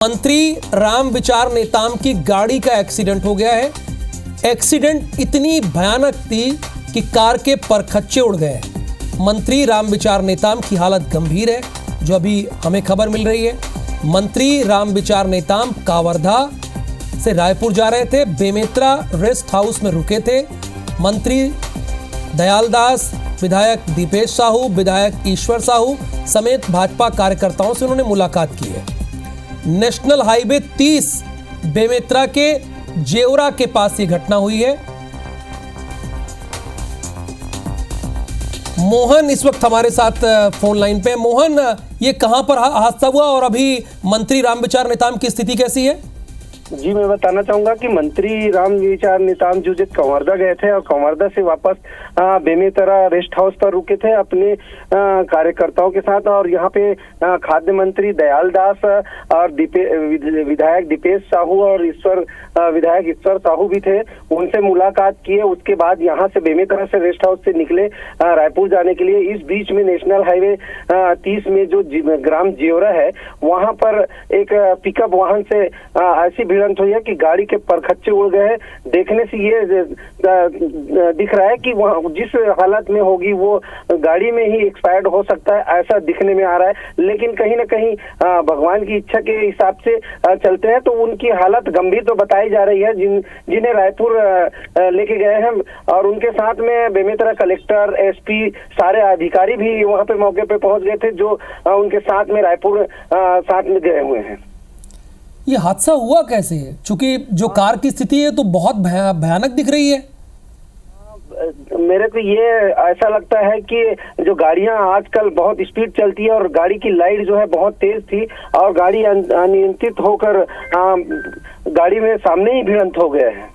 मंत्री राम विचार नेताम की गाड़ी का एक्सीडेंट हो गया है। एक्सीडेंट इतनी भयानक थी कि कार के परखच्चे उड़ गए। मंत्री राम विचार नेताम की हालत गंभीर है, जो अभी हमें खबर मिल रही है। मंत्री राम विचार नेताम कावर्धा से रायपुर जा रहे थे, बेमेतरा रेस्ट हाउस में रुके थे। मंत्री दयालदास, विधायक दीपेश साहू, विधायक ईश्वर साहू समेत भाजपा कार्यकर्ताओं से उन्होंने मुलाकात की है। नेशनल हाईवे 30 बेमेतरा के जेवरा के पास ये घटना हुई है। मोहन इस वक्त हमारे साथ फोन लाइन पे। मोहन, ये कहां पर हादसा हुआ और अभी मंत्री राम विचार नेताम की स्थिति कैसी है? जी, मैं बताना चाहूंगा कि मंत्री राम विचार नेताम जो कंवरदा गए थे और कंवरदा से वापस बेमेतरा रेस्ट हाउस पर रुके थे अपने कार्यकर्ताओं के साथ। और यहाँ पे खाद्य मंत्री दयालदास और विधायक दीपेश साहू और विधायक ईश्वर साहू भी थे, उनसे मुलाकात किए। उसके बाद यहाँ से बेमेतरा से रेस्ट हाउस से निकले रायपुर जाने के लिए। इस बीच में नेशनल हाईवे 30 में जो ग्राम जेवरा है, वहाँ पर एक पिकअप वाहन से ऐसी भिड़ंत हुई है कि गाड़ी के परखच्चे उड़ गए हैं। देखने से ये दिख रहा है कि वहाँ जिस हालत में होगी वो गाड़ी में ही एक्सपायर्ड हो सकता है, ऐसा दिखने में आ रहा है। लेकिन कहीं ना कहीं भगवान की इच्छा के हिसाब से चलते हैं तो उनकी हालत गंभीर तो बताई जा रही है, जिन्हें रायपुर लेके गए हैं। और उनके साथ में बेमेतरा कलेक्टर, एसपी, सारे अधिकारी भी वहाँ पे मौके पे पहुंच गए थे, जो उनके साथ में रायपुर साथ में गए हुए हैं। ये हादसा हुआ कैसे है? चूंकि जो कार की स्थिति है तो बहुत भयानक दिख रही है। मेरे को ये ऐसा लगता है कि जो गाड़ियां आजकल बहुत स्पीड चलती है और गाड़ी की लाइट जो है बहुत तेज थी और गाड़ी अनियंत्रित होकर गाड़ी में सामने ही भिड़ंत हो गए हैं।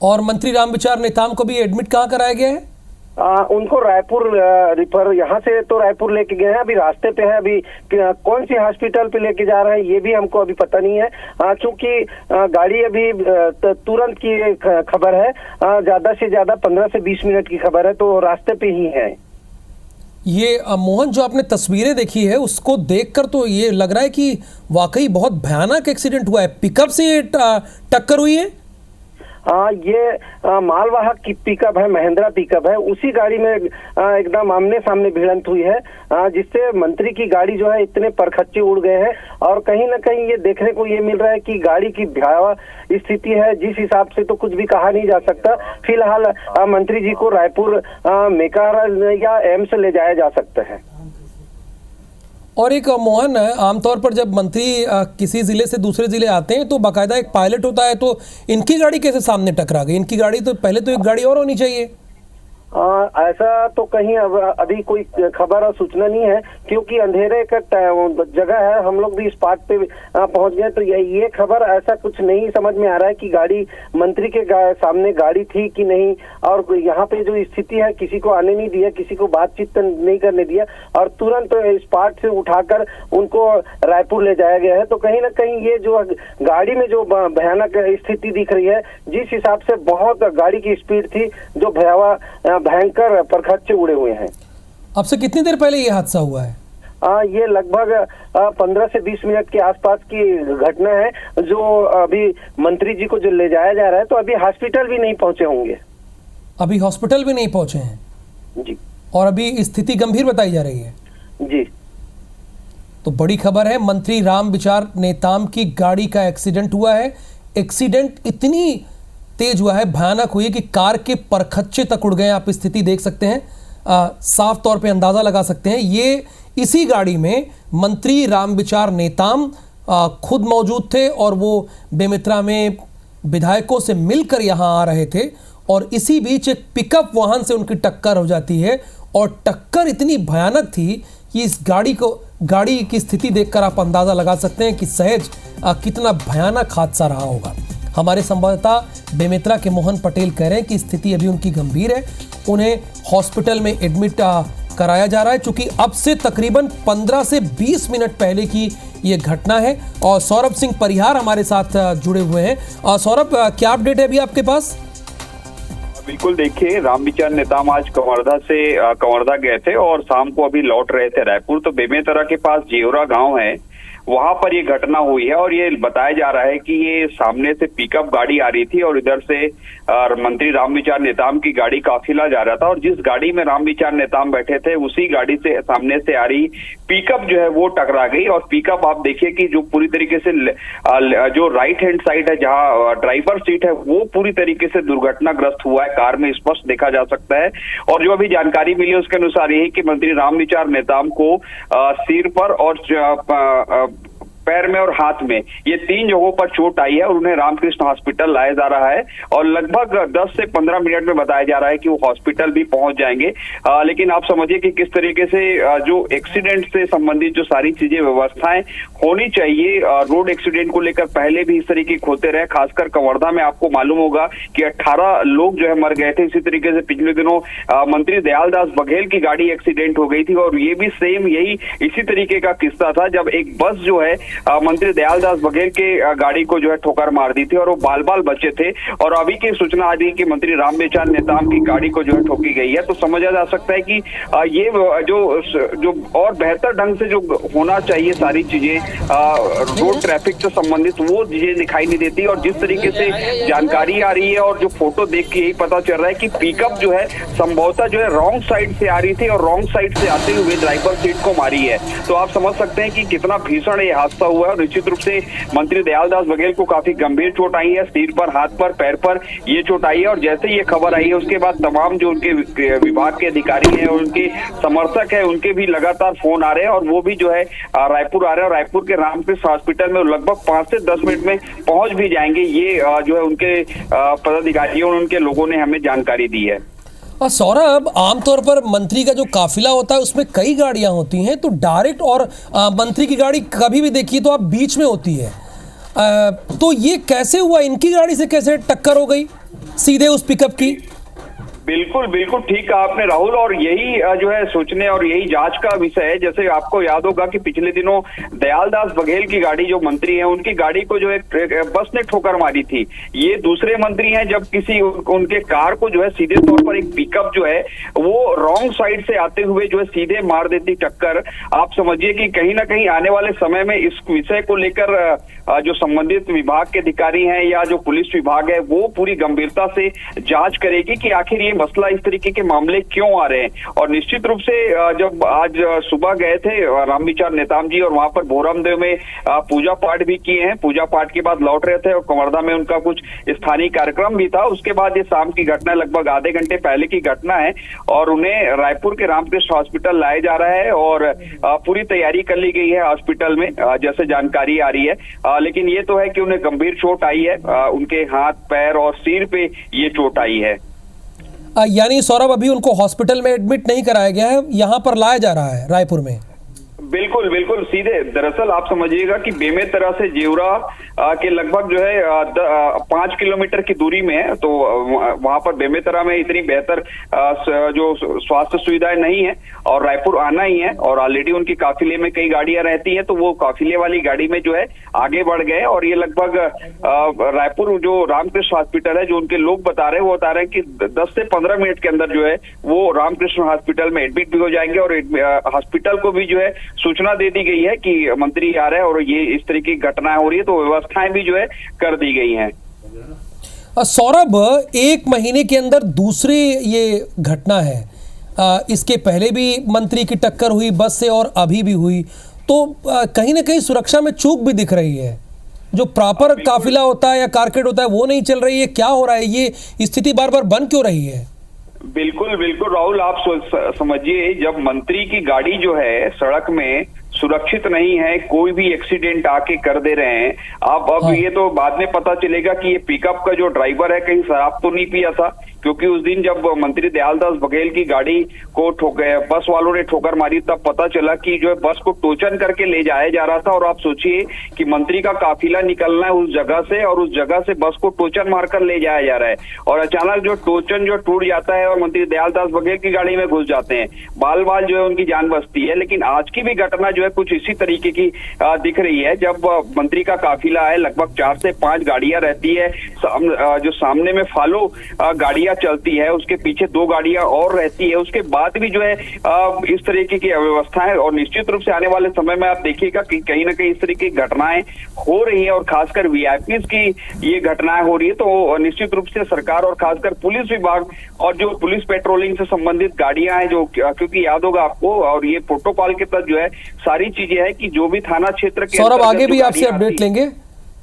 और मंत्री राम विचार नेताम को भी एडमिट कहाँ कराया गया है? उनको रायपुर रिफर, यहाँ से तो रायपुर लेके गए हैं, अभी रास्ते पे है। अभी कौन सी हॉस्पिटल पे लेके जा रहे हैं ये भी हमको अभी पता नहीं है, क्योंकि गाड़ी अभी तुरंत की खबर है, ज्यादा से ज्यादा 15 से 20 मिनट की खबर है, तो रास्ते पे ही है। ये मोहन, जो आपने तस्वीरें देखी है उसको देखकर तो ये लग रहा है कि वाकई बहुत भयानक एक्सीडेंट हुआ है। पिकअप से टक्कर हुई है। ये मालवाहक की पिकअप है, महिंद्रा पिकअप है, उसी गाड़ी में एकदम आमने सामने भिड़ंत हुई है, जिससे मंत्री की गाड़ी जो है इतने परखच्चे उड़ गए हैं। और कहीं ना कहीं ये देखने को ये मिल रहा है कि गाड़ी की भयावह स्थिति है, जिस हिसाब से तो कुछ भी कहा नहीं जा सकता। फिलहाल मंत्री जी को रायपुर मेकार या एम्स ले जाया जा सकता है। और एक मोहन, आमतौर पर जब मंत्री किसी जिले से दूसरे जिले आते हैं तो बाकायदा एक पायलट होता है, तो इनकी गाड़ी कैसे सामने टकरा गई? इनकी गाड़ी तो पहले तो एक गाड़ी और होनी चाहिए। ऐसा तो कहीं अभी कोई खबर और सूचना नहीं है, क्योंकि अंधेरे का जगह है। हम लोग भी स्पॉट पे पहुंच गए, तो ये खबर ऐसा कुछ नहीं समझ में आ रहा है कि गाड़ी मंत्री के सामने गाड़ी थी कि नहीं। और यहाँ पे जो स्थिति है, किसी को आने नहीं दिया, किसी को बातचीत नहीं करने दिया और तुरंत स्पॉट से उठाकर उनको रायपुर ले जाया गया है। तो कहीं ना कहीं ये जो गाड़ी में जो भयानक स्थिति दिख रही है, जिस हिसाब से बहुत गाड़ी की स्पीड थी, जो भयंकर परखच्चे उड़े हुए हैं। अब से कितनी देर पहले ये हादसा हुआ है? ये लगभग 15 से 20 मिनट के आसपास की घटना है, जो अभी मंत्री जी को जो ले जाया जा रहा है, तो अभी हॉस्पिटल भी नहीं पहुंचे होंगे। अभी हॉस्पिटल भी नहीं पहुंचे हैं जी, और अभी स्थिति गंभीर बताई जा रही है जी। तो बड़ी खबर है, मंत्री राम विचार नेताम की गाड़ी का एक्सीडेंट हुआ है। एक्सीडेंट इतनी तेज हुआ है, भयानक हुई कि कार के परखच्चे तक उड़ गए। आप स्थिति देख सकते हैं, साफ तौर पे अंदाजा लगा सकते हैं। ये इसी गाड़ी में मंत्री राम विचार नेताम खुद मौजूद थे और वो बेमेतरा में विधायकों से मिलकर यहाँ आ रहे थे, और इसी बीच एक पिकअप वाहन से उनकी टक्कर हो जाती है। और टक्कर इतनी भयानक थी कि इस गाड़ी की स्थिति देखकर आप अंदाजा लगा सकते हैं कि सहज कितना भयानक हादसा रहा होगा। हमारे संवाददाता बेमेतरा के मोहन पटेल कह रहे हैं कि स्थिति अभी उनकी गंभीर है, उन्हें हॉस्पिटल में एडमिट कराया जा रहा है। चूंकि अब से तकरीबन 15 से 20 मिनट पहले की ये घटना है। और सौरभ सिंह परिहार हमारे साथ जुड़े हुए हैं। सौरभ, क्या अपडेट है अभी आपके पास? बिल्कुल, देखिए, राम विचार नेताम आज कंवरदा गए थे और शाम को अभी लौट रहे थे रायपुर। तो बेमेतरा के पास जेवरा गांव है, वहां पर ये घटना हुई है। और ये बताया जा रहा है कि ये सामने से पिकअप गाड़ी आ रही थी और इधर से मंत्री रामविचार नेताम की गाड़ी काफिला जा रहा था, और जिस गाड़ी में रामविचार नेताम बैठे थे उसी गाड़ी से सामने से आ रही पिकअप जो है वो टकरा गई। और पिकअप आप देखिए कि जो पूरी तरीके से जो राइट हैंड साइड है जहां ड्राइवर सीट है वो पूरी तरीके से दुर्घटनाग्रस्त हुआ है, कार में स्पष्ट देखा जा सकता है। और जो अभी जानकारी मिली उसके अनुसार यही कि मंत्री रामविचार नेताम को सिर पर और पैर में और हाथ में ये 3 जगहों पर चोट आई है और उन्हें रामकृष्ण हॉस्पिटल लाया जा रहा है। और लगभग 10 से 15 मिनट में बताया जा रहा है कि वो हॉस्पिटल भी पहुंच जाएंगे। लेकिन आप समझिए कि किस तरीके से जो एक्सीडेंट से संबंधित जो सारी चीजें व्यवस्थाएं होनी चाहिए, रोड एक्सीडेंट को लेकर पहले भी इस तरीके होते रहे। खासकर कवर्धा में आपको मालूम होगा कि 18 लोग जो है मर गए थे। इसी तरीके से पिछले दिनों मंत्री दयालदास बघेल की गाड़ी एक्सीडेंट हो गई थी और ये भी सेम यही इसी तरीके का किस्सा था जब एक बस जो है मंत्री दयालदास बघेल के गाड़ी को जो है ठोकर मार दी थी और वो बाल बाल बचे थे। और अभी की सूचना आ रही है कि मंत्री रामविचार नेताम की गाड़ी को जो है ठोकी गई है। तो समझा जा सकता है कि ये जो और बेहतर ढंग से जो होना चाहिए सारी चीजें रोड ट्रैफिक से संबंधित वो चीजें दिखाई नहीं देती। और जिस तरीके से जानकारी आ रही है और जो फोटो देख के यही पता चल रहा है कि पिकअप जो है संभवतः जो है रॉन्ग साइड से आ रही थी और रॉन्ग साइड से आते हुए ड्राइवर सीट को मारी है। तो आप समझ सकते हैं कि कितना भीषण ये हादसा हुआ है। निश्चित रूप से मंत्री दयालदास बघेल को काफी गंभीर चोट आई है, सिर पर, हाथ पर, पैर पर ये चोट आई है। और जैसे ये खबर आई है उसके बाद तमाम जो उनके विभाग के अधिकारी हैं और उनके समर्थक हैं उनके भी लगातार फोन आ रहे हैं और वो भी जो है रायपुर आ रहे हैं। और रायपुर के रामकृष्ण हॉस्पिटल में लगभग 5 से 10 मिनट में पहुंच भी जाएंगे। ये जो है उनके पदाधिकारियों और उनके लोगों ने हमें जानकारी दी है। और सौरभ, आमतौर पर मंत्री का जो काफिला होता है उसमें कई गाड़ियां होती हैं, तो डायरेक्ट और मंत्री की गाड़ी कभी भी देखिए तो आप बीच में होती है, तो ये कैसे हुआ? इनकी गाड़ी से कैसे टक्कर हो गई सीधे उस पिकअप की? बिल्कुल बिल्कुल ठीक कहा आपने राहुल, और यही जो है सोचने और यही जांच का विषय है। जैसे आपको याद होगा कि पिछले दिनों दयालदास बघेल की गाड़ी, जो मंत्री हैं उनकी गाड़ी को जो है बस ने ठोकर मारी थी। ये दूसरे मंत्री हैं जब किसी उनके कार को जो है सीधे तौर पर एक पिकअप जो है वो रॉन्ग साइड से आते हुए जो है सीधे मार देती टक्कर। आप समझिए कि कहीं ना कहीं आने वाले समय में इस विषय को लेकर जो संबंधित विभाग के अधिकारी हैं या जो पुलिस विभाग है वो पूरी गंभीरता से जांच करेगी कि आखिर ये मसला, इस तरीके के मामले क्यों आ रहे हैं। और निश्चित रूप से जब आज सुबह गए थे रामविचार नेताम जी और वहां पर भोरमदेव में पूजा पाठ भी किए हैं। पूजा पाठ के बाद लौट रहे थे और कवर्धा में उनका कुछ स्थानीय कार्यक्रम भी था। उसके बाद ये शाम की घटना, लगभग आधे घंटे पहले की घटना है और उन्हें रायपुर के रामकृष्ण हॉस्पिटल लाया जा रहा है और पूरी तैयारी कर ली गई है हॉस्पिटल में, जैसे जानकारी आ रही है। लेकिन ये तो है कि उन्हें गंभीर चोट आई है, उनके हाथ, पैर और सिर पे ये चोट आई है। यानी सौरभ, अभी उनको हॉस्पिटल में एडमिट नहीं कराया गया है, यहाँ पर लाया जा रहा है रायपुर में? बिल्कुल बिल्कुल सीधे, दरअसल आप समझिएगा कि बेमेतरा से जेवरा के लगभग जो है 5 किलोमीटर की दूरी में है। तो वहां पर बेमेतरा में इतनी बेहतर जो स्वास्थ्य सुविधाएं नहीं है और रायपुर आना ही है और ऑलरेडी उनकी काफिले में कई गाड़ियां रहती है, तो वो काफिले वाली गाड़ी में जो है आगे बढ़ गए और ये लगभग रायपुर जो रामकृष्ण हॉस्पिटल है, जो उनके लोग बता रहे हैं, वो बता रहे हैं कि 10 से 15 मिनट के अंदर जो है वो रामकृष्ण हॉस्पिटल में एडमिट भी हो जाएंगे। और हॉस्पिटल को भी जो है सूचना दे दी गई है कि मंत्री आ रहे हैं और ये इस तरीके की घटनाएं हो रही है, तो व्यवस्थाएं भी जो है कर दी गई हैं। सौरभ, 1 महीने के अंदर दूसरी ये घटना है, इसके पहले भी मंत्री की टक्कर हुई बस से और अभी भी हुई, तो कहीं ना कहीं सुरक्षा में चूक भी दिख रही है। जो प्रॉपर काफिला होता है या कारकेड होता है वो नहीं चल रही है, क्या हो रहा है? ये स्थिति बार बार बन क्यों रही है? बिल्कुल बिल्कुल राहुल, आप समझिए, जब मंत्री की गाड़ी जो है सड़क में सुरक्षित नहीं है, कोई भी एक्सीडेंट आके कर दे रहे हैं। अब ये तो बाद में पता चलेगा कि ये पिकअप का जो ड्राइवर है कहीं शराब तो नहीं पिया था, क्योंकि उस दिन जब मंत्री दयालदास बघेल की गाड़ी को बस वालों ने ठोकर मारी तब पता चला कि जो है बस को टोचन करके ले जाया जा रहा था। और आप सोचिए कि मंत्री का काफिला निकलना है उस जगह से और उस जगह से बस को टोचन मारकर ले जाया जा रहा है और अचानक जो टोचन जो टूट जाता है और मंत्री दयालदास बघेल की गाड़ी में घुस जाते हैं, बाल बाल जो है उनकी जान बचती है। लेकिन आज की भी घटना जो है कुछ इसी तरीके की दिख रही है। जब मंत्री का काफिला है, लगभग 4 से 5 गाड़ियां रहती है, जो सामने में फॉलो गाड़ियां गाड़ियां चलती है, उसके पीछे 2 गाड़ियां और रहती है, उसके बाद भी जो है इस तरीके की अव्यवस्था है। और निश्चित रूप से आने वाले समय में आप देखिएगा कि कहीं ना कहीं इस तरीके की घटनाएं हो रही है और खासकर वीआईपी की ये घटनाएं हो रही है, तो निश्चित रूप से सरकार और खासकर पुलिस विभाग और जो पुलिस पेट्रोलिंग से संबंधित गाड़ियां हैं, जो क्योंकि याद होगा आपको, और ये प्रोटोकॉल के तहत जो है सारी चीजें है कि जो भी थाना क्षेत्र के सौरभ आगे भी आपसे अपडेट लेंगे।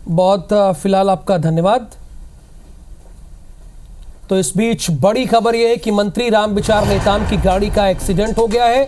बहुत फिलहाल आपका धन्यवाद। तो इस बीच बड़ी खबर यह है कि मंत्री रामविचार नेताम की गाड़ी का एक्सीडेंट हो गया है।